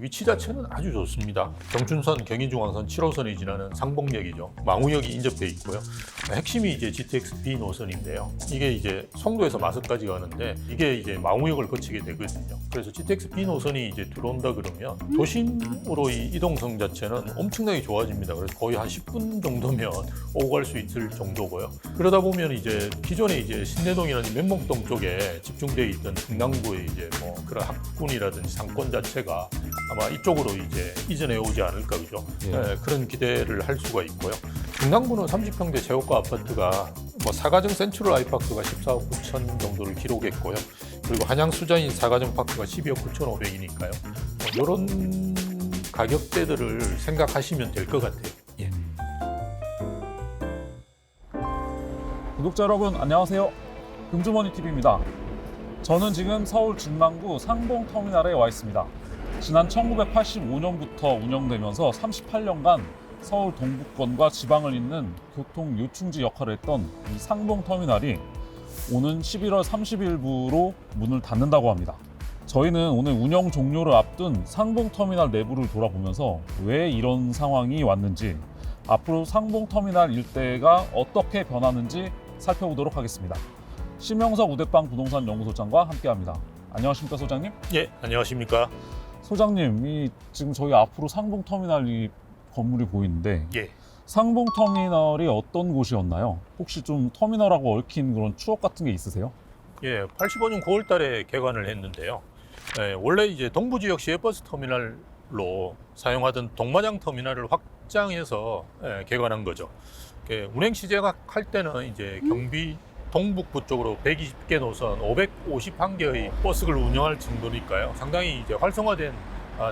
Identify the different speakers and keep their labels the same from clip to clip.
Speaker 1: 위치 자체는 아주 좋습니다. 경춘선, 경인중앙선 7호선이 지나는 상봉역이죠. 망우역이 인접해 있고요. 핵심이 이제 GTX B 노선인데요. 이게 이제 송도에서 마석까지 가는데 이게 이제 망우역을 거치게 되거든요. 그래서 GTX B 노선이 이제 들어온다 그러면 도심으로 이 이동성 자체는 엄청나게 좋아집니다. 그래서 거의 한 10분 정도면 오고 갈 수 있을 정도고요. 그러다 보면 이제 기존에 이제 신내동이나 면목동 쪽에 집중되어 있던 중랑구의 이제 뭐 그런 학군이라든지 상권 자체가 아마 이쪽으로 이제 이전해 오지 않을까 그죠? 네, 그런 기대를 할 수가 있고요. 중랑구는 30평대 재호가 아파트가 뭐 사가정 센트럴 아이파크가 14억 9천 정도를 기록했고요. 그리고 한양 수자인 사가정 파크가 12억 9,500이니까요. 이런 가격대들을 생각하시면 될 것 같아요. 예.
Speaker 2: 구독자 여러분 안녕하세요. 금주머니TV입니다. 저는 지금 서울 중랑구 상봉터미널에 와 있습니다. 지난 1985년부터 운영되면서 38년간 서울 동부권과 지방을 잇는 교통 요충지 역할을 했던 이 상봉터미널이 오는 11월 30일부로 문을 닫는다고 합니다. 저희는 오늘 운영 종료를 앞둔 상봉터미널 내부를 돌아보면서 왜 이런 상황이 왔는지, 앞으로 상봉터미널 일대가 어떻게 변하는지 살펴보도록 하겠습니다. 심영석 우대빵 부동산 연구소장과 함께합니다. 안녕하십니까 소장님?
Speaker 1: 예, 안녕하십니까?
Speaker 2: 소장님, 지금 저희 앞으로 상봉터미널 이 건물이 보이는데
Speaker 1: 예.
Speaker 2: 상봉터미널이 어떤 곳이었나요? 혹시 좀 터미널하고 얽힌 그런 추억 같은 게 있으세요?
Speaker 1: 예, 85년 9월 달에 개관을 했는데요. 예, 원래 이제 동부 지역 시외버스 터미널로 사용하던 동마장 터미널을 확장해서 개관한 거죠. 운행 시작할 때는 이제 경비 동북부 쪽으로 120개 노선 551개의 버스를 운영할 정도니까요. 상당히 이제 활성화된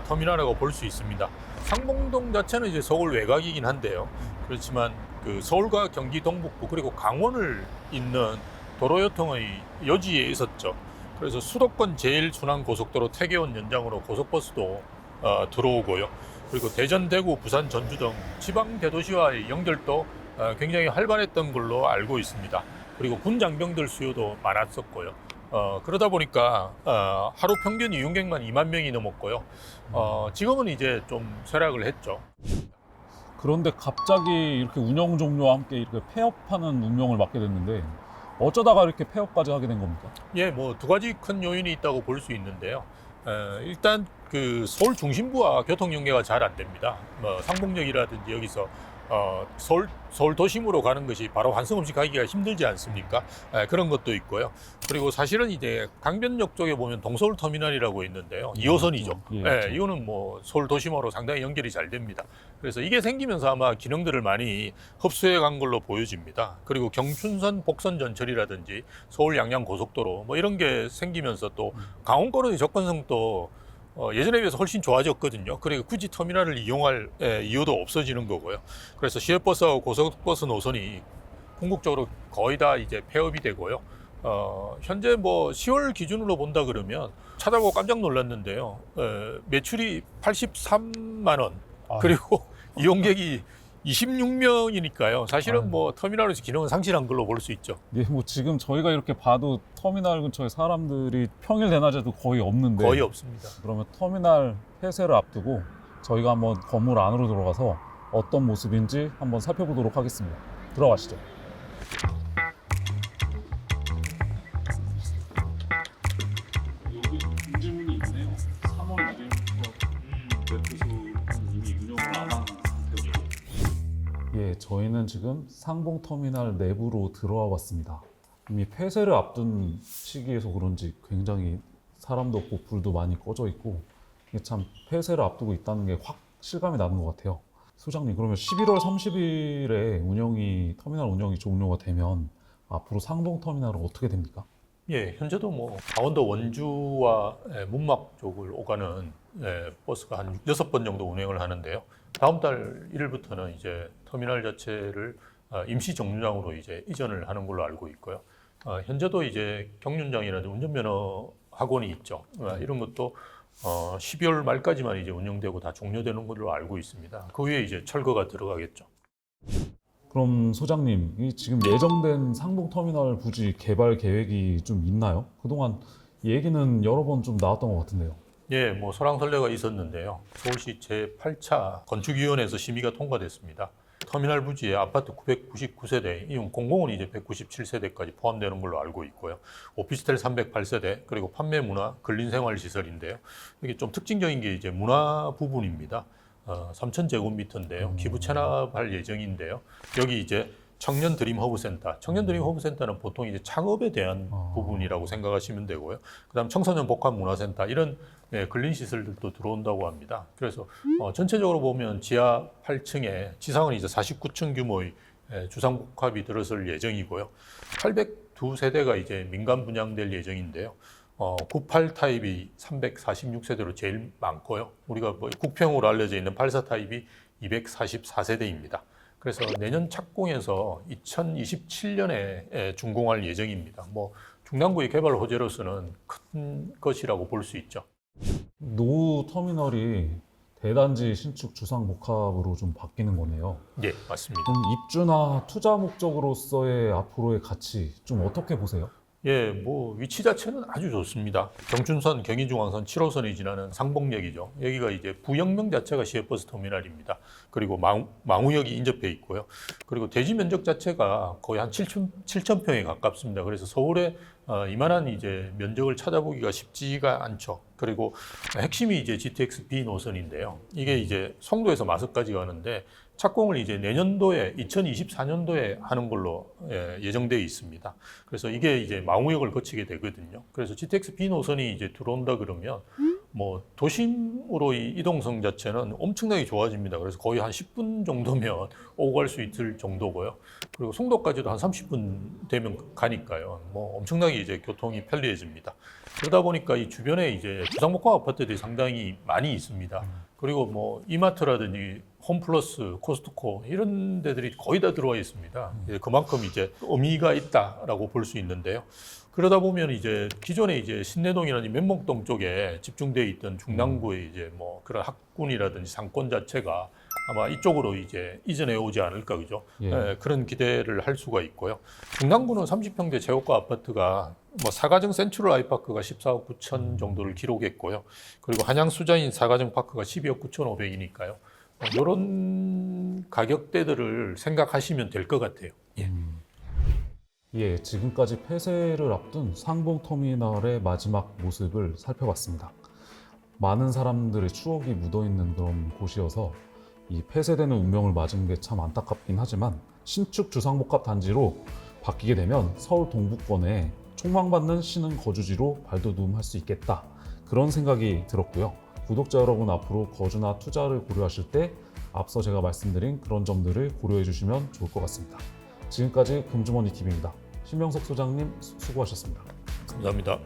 Speaker 1: 터미널이라고 볼 수 있습니다. 상봉동 자체는 이제 서울 외곽이긴 한데요. 그렇지만 그 서울과 경기 동북부 그리고 강원을 잇는 도로교통의 여지에 있었죠. 그래서 수도권 제1순환고속도로 태계원 연장으로 고속버스도 들어오고요. 그리고 대전, 대구, 부산, 전주 등 지방 대도시와의 연결도 굉장히 활발했던 걸로 알고 있습니다. 그리고 군 장병들 수요도 많았었고요. 그러다 보니까 하루 평균 이용객만 2만 명이 넘었고요. 지금은 이제 좀 쇠락을 했죠.
Speaker 2: 그런데 갑자기 이렇게 운영 종료와 함께 이렇게 폐업하는 운명을 맞게 됐는데 어쩌다가 이렇게 폐업까지 하게 된 겁니까?
Speaker 1: 예, 뭐 두 가지 큰 요인이 있다고 볼 수 있는데요. 일단 그 서울 중심부와 교통 연계가 잘 안 됩니다. 뭐 상봉역이라든지 여기서 서울 도심으로 가는 것이 바로 환승 없이 가기가 힘들지 않습니까? 그런 것도 있고요. 그리고 사실은 이제 강변역 쪽에 보면 동서울 터미널이라고 있는데요. 2호선이죠.
Speaker 2: 예,
Speaker 1: 이거는 뭐 서울 도심으로 상당히 연결이 잘 됩니다. 그래서 이게 생기면서 아마 기능들을 많이 흡수해 간 걸로 보여집니다. 그리고 경춘선 복선 전철이라든지 서울 양양 고속도로 뭐 이런 게 생기면서 또 강원권의 접근성도 예전에 비해서 훨씬 좋아졌거든요. 그리고 굳이 터미널을 이용할 이유도 없어지는 거고요. 그래서 시외버스하고 고속버스 노선이 궁극적으로 거의 다 이제 폐업이 되고요. 현재 뭐 10월 기준으로 본다 그러면 찾아보고 깜짝 놀랐는데요. 매출이 83만 원, 그리고 이용객이 26명이니까요. 사실은 뭐 터미널에서 기능은 상실한 걸로 볼 수 있죠.
Speaker 2: 예, 뭐 지금 저희가 이렇게 봐도 터미널 근처에 사람들이 평일 대낮에도 거의 없는데
Speaker 1: 거의 없습니다.
Speaker 2: 그러면 터미널 폐쇄를 앞두고 저희가 한번 건물 안으로 들어가서 어떤 모습인지 한번 살펴보도록 하겠습니다. 들어가시죠. 여기 공지문이 있네요. 3월 1일부터 웹투수는 이미 운영을 안 하는 상태고. 예, 저희는 지금 상봉터미널 내부로 들어와 봤습니다. 이미 폐쇄를 앞둔 시기에서 그런지 굉장히 사람도 없고 불도 많이 꺼져 있고 이게 참 폐쇄를 앞두고 있다는 게 확 실감이 나는 것 같아요. 소장님, 그러면 11월 30일에 터미널 운영이 종료가 되면 앞으로 상봉터미널은 어떻게 됩니까?
Speaker 1: 예, 현재도 뭐 강원도 원주와 문막 쪽을 오가는 버스가 한 6번 정도 운행을 하는데요. 다음 달 1일부터는 이제 터미널 자체를 임시 정류장으로 이제 이전을 하는 걸로 알고 있고요. 현재도 이제 경륜장이라든지 운전면허 학원이 있죠. 이런 것도 12월 말까지만 이제 운영되고 다 종료되는 걸로 알고 있습니다. 그 후에 이제 철거가 들어가겠죠.
Speaker 2: 그럼 소장님, 이 지금 예정된 상봉터미널 부지 개발 계획이 좀 있나요? 그동안 얘기는 여러 번 좀 나왔던 것 같은데요.
Speaker 1: 예, 뭐 설왕설래가 있었는데요. 서울시 제8차 건축위원회에서 심의가 통과됐습니다. 터미널 부지에 아파트 999세대, 이용 공공은 이제 197세대까지 포함되는 걸로 알고 있고요. 오피스텔 308세대, 그리고 판매 문화, 근린생활 시설인데요. 이게 좀 특징적인 게 이제 문화 부분입니다. 3,000제곱미터인데요. 기부 체납할 예정인데요. 여기 이제 청년 드림 허브 센터. 청년 드림 허브 센터는 보통 이제 창업에 대한 부분이라고 생각하시면 되고요. 그다음 청소년 복합 문화센터 이런 근린 시설들도 들어온다고 합니다. 그래서 전체적으로 보면 지하 8층에 지상은 이제 49층 규모의 주상복합이 들어설 예정이고요. 802세대가 이제 민간 분양될 예정인데요. 98 타입이 346세대로 제일 많고요. 우리가 뭐 국평으로 알려져 있는 84 타입이 244세대입니다. 그래서 내년 착공해서 2027년에 준공할 예정입니다. 뭐 중랑구의 개발 호재로서는 큰 것이라고 볼 수 있죠.
Speaker 2: 노후 터미널이 대단지 신축 주상복합으로 좀 바뀌는 거네요.
Speaker 1: 예, 맞습니다.
Speaker 2: 그럼 입주나 투자 목적으로서의 앞으로의 가치 좀 어떻게 보세요?
Speaker 1: 예, 뭐 위치 자체는 아주 좋습니다. 경춘선, 경인중앙선 7호선이 지나는 상봉역이죠. 여기가 이제 부역명 자체가 시외버스 터미널입니다. 그리고 망우역이 인접해 있고요. 그리고 대지 면적 자체가 거의 한 7,000평에 가깝습니다. 그래서 서울에 이만한 이제 면적을 찾아보기가 쉽지가 않죠. 그리고 핵심이 이제 GTX B 노선인데요. 이게 이제 송도에서 마석까지 가는데 착공을 이제 내년도에 2024년도에 하는 걸로 예정되어 있습니다. 그래서 이게 이제 망우역을 거치게 되거든요. 그래서 GTX B 노선이 이제 들어온다 그러면 뭐 도심으로의 이동성 자체는 엄청나게 좋아집니다. 그래서 거의 한 10분 정도면 오고 갈 수 있을 정도고요. 그리고 송도까지도 한 30분 되면 가니까요. 뭐 엄청나게 이제 교통이 편리해집니다. 그러다 보니까 이 주변에 이제 주상복합 아파트들이 상당히 많이 있습니다. 그리고 뭐 이마트라든지 홈플러스, 코스트코 이런 데들이 거의 다 들어와 있습니다. 그만큼 이제 의미가 있다라고 볼 수 있는데요. 그러다 보면 이제 기존에 이제 신내동이라든지 면목동 쪽에 집중되어 있던 중랑구의 이제 뭐 그런 학군이라든지 상권 자체가 아마 이쪽으로 이제 이전해 오지 않을까 그죠?
Speaker 2: 예.
Speaker 1: 그런 기대를 할 수가 있고요. 중랑구는 30평대 제고가 아파트가 뭐 사가정 센트럴 아이파크가 14억 9천 정도를 기록했고요. 그리고 한양 수자인 사가정 파크가 12억 9,500이니까요. 이런 가격대들을 생각하시면 될 것 같아요. 예.
Speaker 2: 예, 지금까지 폐쇄를 앞둔 상봉터미널의 마지막 모습을 살펴봤습니다. 많은 사람들의 추억이 묻어있는 그런 곳이어서 이 폐쇄되는 운명을 맞은 게 참 안타깝긴 하지만 신축 주상복합 단지로 바뀌게 되면 서울 동부권에 촉망받는 신흥 거주지로 발돋움할 수 있겠다, 그런 생각이 들었고요. 구독자 여러분, 앞으로 거주나 투자를 고려하실 때 앞서 제가 말씀드린 그런 점들을 고려해 주시면 좋을 것 같습니다. 지금까지 금주머니 TV입니다. 신명석 소장님 수고하셨습니다.
Speaker 1: 감사합니다.